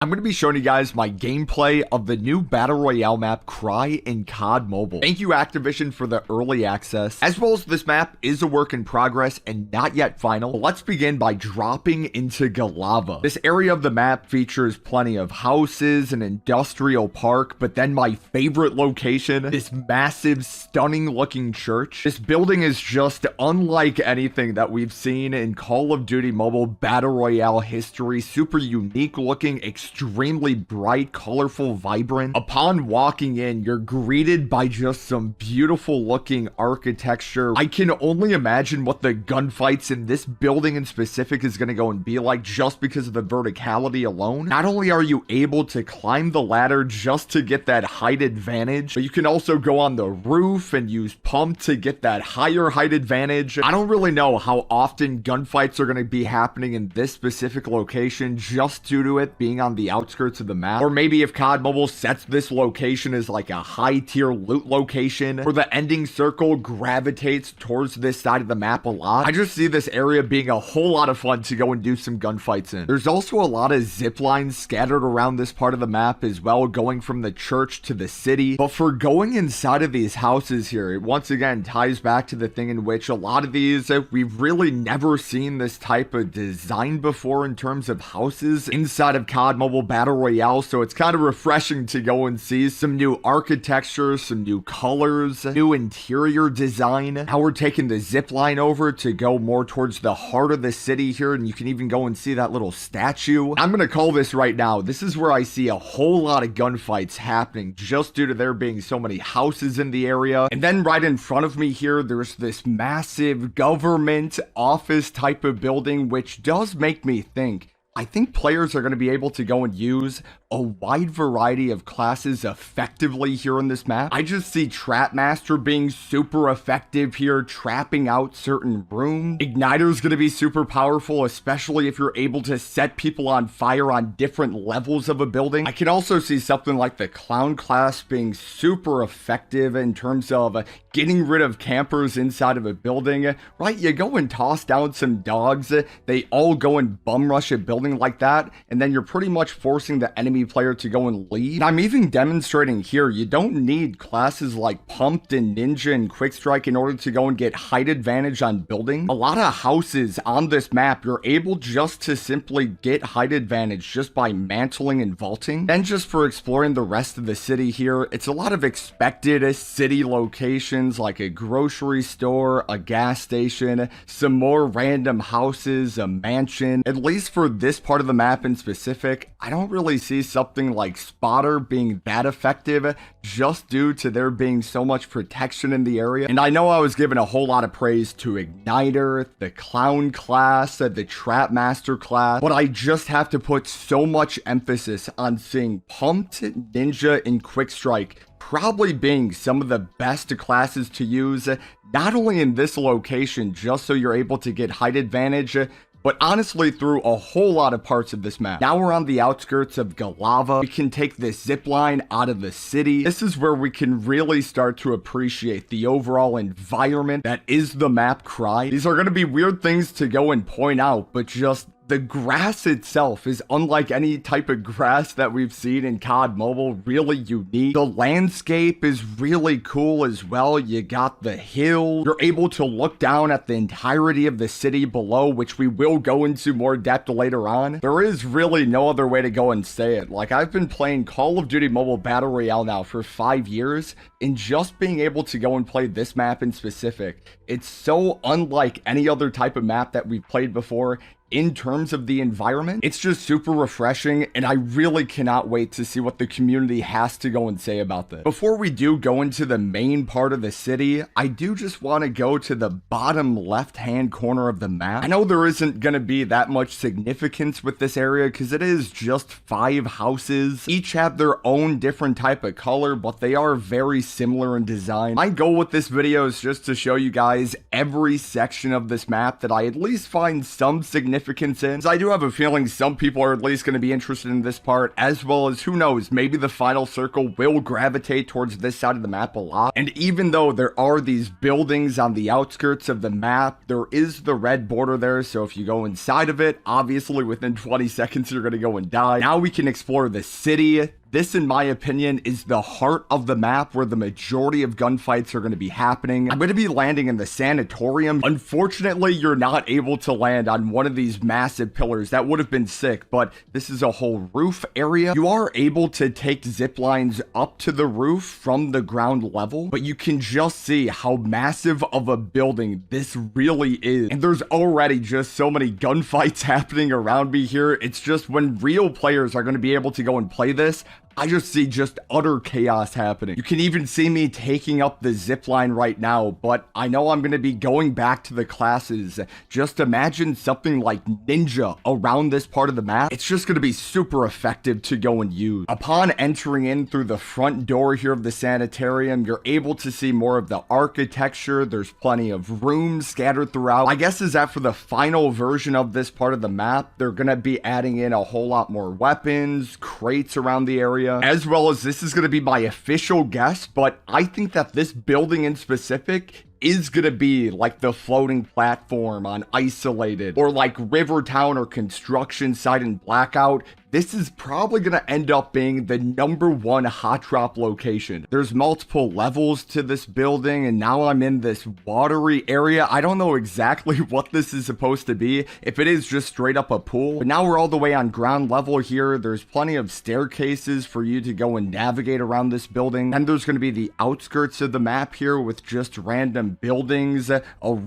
I'm going to be showing you guys my gameplay of the new Battle Royale map KRAI in COD Mobile. Thank you Activision for the early access, as well as this map is a work in progress and not yet final. But let's begin by dropping into Galava. This area of the map features plenty of houses, an industrial park, but then my favorite location, this massive, stunning looking church. This building is just unlike anything that we've seen in Call of Duty Mobile Battle Royale history. Super unique looking, extremely bright, colorful, vibrant. Upon walking in, you're greeted by just some beautiful looking architecture. I can only imagine what the gunfights in this building in specific is going to go and be like just because of the verticality alone. Not only are you able to climb the ladder just to get that height advantage, but you can also go on the roof and use pump to get that higher height advantage. I don't really know how often gunfights are going to be happening in this specific location just due to it being on the outskirts of the map, or maybe if COD Mobile sets this location as like a high tier loot location where the ending circle gravitates towards this side of the map a lot. I just see this area being a whole lot of fun to go and do some gunfights in. There's also a lot of zip lines scattered around this part of the map as well, going from the church to the city. But for going inside of these houses here, it once again ties back to the thing in which a lot of these, we've really never seen this type of design before in terms of houses inside of COD Mobile Battle Royale, so it's kind of refreshing to go and see some new architecture, some new colors, new interior design. Now we're taking the zip line over to go more towards the heart of the city here, and you can even go and see that little statue. I'm gonna call this right now. This is where I see a whole lot of gunfights happening just due to there being so many houses in the area. And then right in front of me here, there's this massive government office type of building, which does make me think I think players are going to be able to go and use a wide variety of classes effectively here in this map. I just see Trap Master being super effective here, trapping out certain rooms. Igniter's going to be super powerful, especially if you're able to set people on fire on different levels of a building. I can also see something like the Clown class being super effective in terms of getting rid of campers inside of a building, right? You go and toss down some dogs, they all go and bum rush a building like that, and then you're pretty much forcing the enemy player to go and leave. And I'm even demonstrating here, you don't need classes like Pumped and Ninja and Quick Strike in order to go and get height advantage on building. A lot of houses on this map, you're able just to simply get height advantage just by mantling and vaulting. Then just for exploring the rest of the city here, it's a lot of expected city locations like a grocery store, a gas station, some more random houses, a mansion. At least for this part of the map in specific, I don't really see something like Spotter being that effective just due to there being so much protection in the area. And I know I was giving a whole lot of praise to Igniter, the Clown class, the Trap Master class, but I just have to put so much emphasis on seeing Pumped, Ninja, and Quick Strike probably being some of the best classes to use, not only in this location just so you're able to get height advantage, but honestly through a whole lot of parts of this map. Now we're on the outskirts of Galava. We can take this zip line out of the city. This is where we can really start to appreciate the overall environment that is the map KRAI. These are going to be weird things to go and point out, but just the grass itself is unlike any type of grass that we've seen in COD Mobile, really unique. The landscape is really cool as well. You got the hill. You're able to look down at the entirety of the city below, which we will go into more depth later on. There is really no other way to go and say it. Like, I've been playing Call of Duty Mobile Battle Royale now for 5 years, and just being able to go and play this map in specific, it's so unlike any other type of map that we've played before. In terms of the environment, it's just super refreshing, and I really cannot wait to see what the community has to go and say about this. Before we do go into the main part of the city, I do just want to go to the bottom left-hand corner of the map. I know there isn't going to be that much significance with this area because it is just 5 houses. Each have their own different type of color, but they are very similar in design. My goal with this video is just to show you guys every section of this map that I at least find some significance significance in. So I do have a feeling some people are at least going to be interested in this part, as well as, who knows, maybe the final circle will gravitate towards this side of the map a lot. And even though there are these buildings on the outskirts of the map, there is the red border there, so if you go inside of it, obviously within 20 seconds you're going to go and die. Now we can explore the city. This, in my opinion, is the heart of the map where the majority of gunfights are going to be happening. I'm going to be landing in the Sanitarium. Unfortunately, you're not able to land on one of these massive pillars. That would have been sick, but this is a whole roof area. You are able to take zip lines up to the roof from the ground level, but you can just see how massive of a building this really is. And there's already just so many gunfights happening around me here. It's just when real players are going to be able to go and play this, I just see just utter chaos happening. You can even see me taking up the zip line right now, but I know I'm going to be going back to the classes. Just imagine something like Ninja around this part of the map. It's just going to be super effective to go and use. Upon entering in through the front door here of the Sanitarium, you're able to see more of the architecture. There's plenty of rooms scattered throughout. My guess is that for the final version of this part of the map, they're going to be adding in a whole lot more weapons, crates around the area, as well as, this is going to be my official guess, but I think that this building in specific is gonna be like the floating platform on Isolated, or like Rivertown or Construction Site in Blackout. This is probably gonna end up being the #1 hot drop location. There's multiple levels to this building, and now I'm in this watery area. I don't know exactly what this is supposed to be, if it is just straight up a pool, but now we're all the way on ground level here. There's plenty of staircases for you to go and navigate around this building, and there's gonna be the outskirts of the map here with just random buildings, a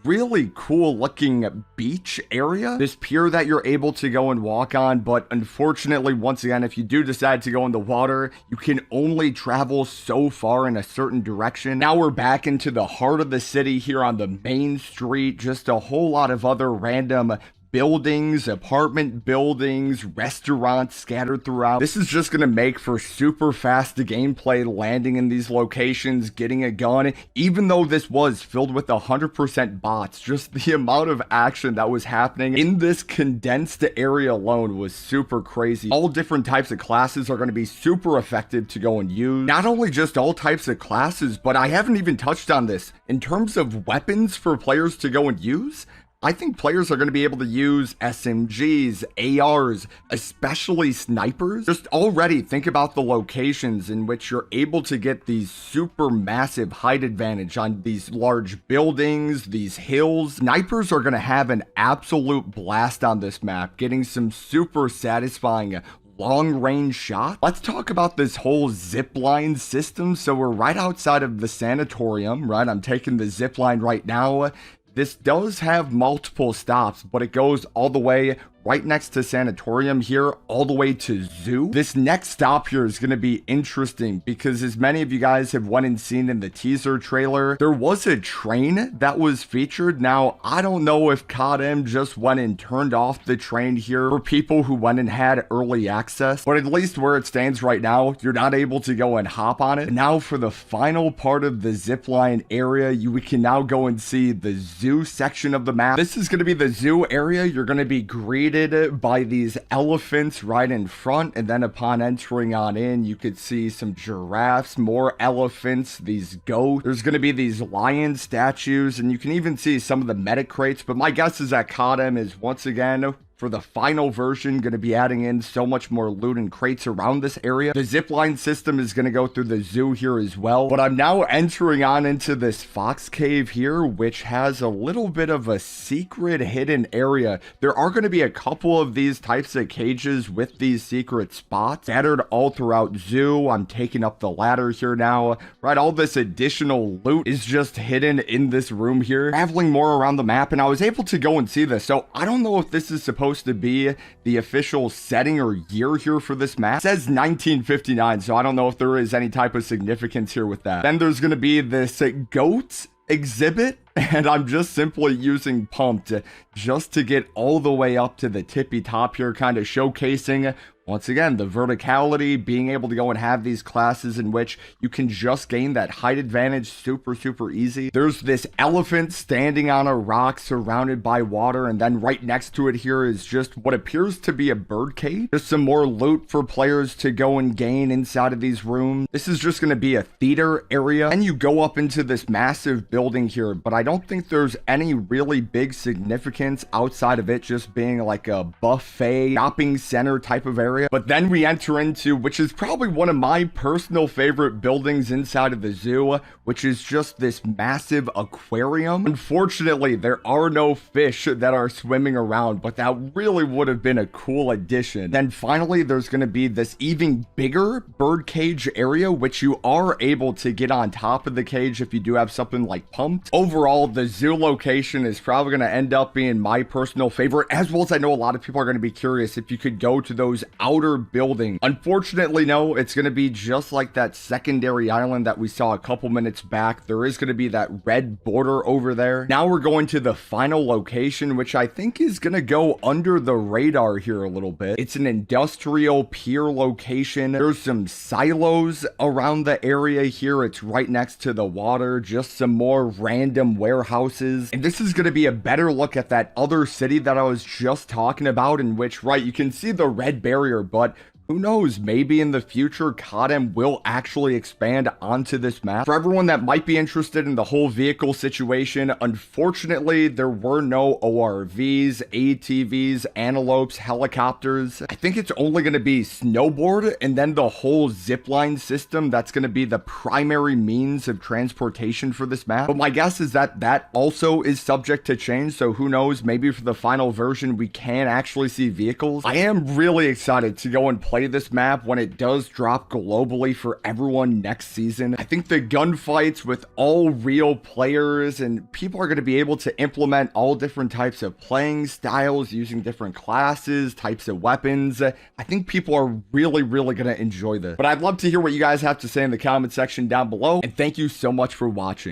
really cool looking beach area, this pier that you're able to go and walk on. But unfortunately, once again, if you do decide to go in the water, you can only travel so far in a certain direction. Now we're back into the heart of the city here on the main street, just a whole lot of other random buildings, apartment buildings, restaurants scattered throughout. This is just going to make for super fast gameplay, landing in these locations, getting a gun. Even though this was filled with 100% bots, just the amount of action that was happening in this condensed area alone was super crazy. All different types of classes are going to be super effective to go and use. Not only just all types of classes, but I haven't even touched on this. In terms of weapons for players to go and use, I think players are going to be able to use SMGs, ARs, especially snipers. Just already think about the locations in which you're able to get these super massive height advantage on these large buildings, these hills. Snipers are going to have an absolute blast on this map, getting some super satisfying long-range shot. Let's talk about this whole zipline system. So we're right outside of the Sanitarium, right? I'm taking the zipline right now. This does have multiple stops, but it goes all the way right next to Sanitarium here, all the way to Zoo. This next stop here is going to be interesting because, as many of you guys have went and seen in the teaser trailer, there was a train that was featured. Now, I don't know if COD just went and turned off the train here for people who went and had early access, but at least where it stands right now, you're not able to go and hop on it. And now for the final part of the zipline area, we can now go and see the Zoo section of the map. This is going to be the Zoo area. You're going to be greeted by these elephants right in front, and then upon entering on in, you could see some giraffes, more elephants, these goats. There's going to be these lion statues, and you can even see some of the medic crates. But my guess is that COD is once again, for the final version, going to be adding in so much more loot and crates around this area. The zipline system is going to go through the Zoo here as well. But I'm now entering on into this fox cave here, which has a little bit of a secret hidden area. There are going to be a couple of these types of cages with these secret spots scattered all throughout Zoo. I'm taking up the ladder here now. Right, all this additional loot is just hidden in this room here. Traveling more around the map, and I was able to go and see this. So I don't know if this is supposed to be the official setting or year here for this map. It says 1959, so I don't know if there is any type of significance here with that. Then there's going to be this goats exhibit and I'm just simply using pumped just to get all the way up to the tippy top here, kind of showcasing once again, the verticality, being able to go and have these classes in which you can just gain that height advantage super easy. There's this elephant standing on a rock surrounded by water, and then right next to it here is just what appears to be a bird cage. Just some more loot for players to go and gain inside of these rooms. This is just going to be a theater area, and you go up into this massive building here, but I don't think there's any really big significance outside of it just being like a buffet shopping center type of area. But then we enter into, which is probably one of my personal favorite buildings inside of the zoo, which is just this massive aquarium. Unfortunately, there are no fish that are swimming around, but that really would have been a cool addition. Then finally, there's going to be this even bigger bird cage area, which you are able to get on top of the cage if you do have something like pumped. Overall, the zoo location is probably going to end up being my personal favorite, as well as I know a lot of people are going to be curious if you could go to those outer building. Unfortunately, no, it's going to be just like that secondary island that we saw a couple minutes back. There is going to be that red border over there. Now we're going to the final location, which I think is going to go under the radar here a little bit. It's an industrial pier location. There's some silos around the area here. It's right next to the water, just some more random warehouses. And this is going to be a better look at that other city that I was just talking about, in which, right, you can see the red barrier, but who knows, maybe in the future, COD will actually expand onto this map. For everyone that might be interested in the whole vehicle situation, unfortunately, there were no ORVs, ATVs, antelopes, helicopters. I think it's only going to be snowboard and then the whole zipline system that's going to be the primary means of transportation for this map. But my guess is that that also is subject to change, so who knows, maybe for the final version, we can actually see vehicles. I am really excited to go and play this map when it does drop globally for everyone next season. I think the gunfights with all real players, and people are going to be able to implement all different types of playing styles using different classes, types of weapons. I think people are really going to enjoy this. But I'd love to hear what you guys have to say in the comment section down below, and thank you so much for watching.